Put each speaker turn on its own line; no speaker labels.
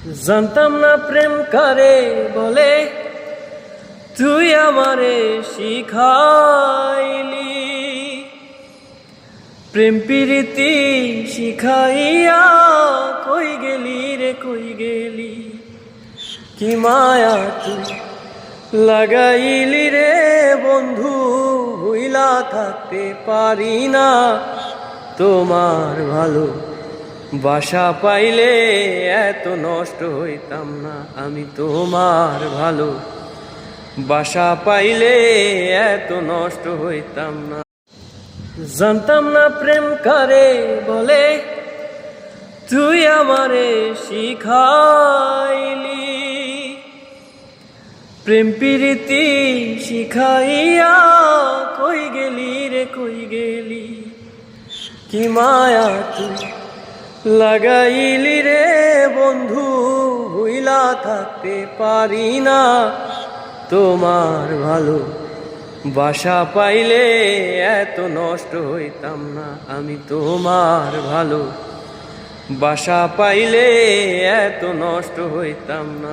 জানতাম না প্রেম কারে বলে, তুই আমারে শিখাইলি। প্রেম প্রীতি শিখাইয়া কই গেলি রে কই গেলি। কি মায়া তুই লাগাইলি রে বন্ধু, ভুইলা থাকতে পারি না তোমার ভালো বাসা পাইলে এত নষ্ট হইতাম না। আমি তোমার ভালো বাসা পাইলে এত নষ্ট হইতাম না। জানতাম না প্রেম কারে বলে, তুই আমারে শিখাইলি। প্রেম প্রীতি শিখাইয়া কই গেলি রে কই গেলি। কি মায়া তুই লাগাইলি রে বন্ধু, ভুইলা থাকতে পারি না তোমার ভালো বাসা পাইলে এত নষ্ট হইতাম না। আমি তোমার ভালো বাসা পাইলে এত নষ্ট হইতাম না।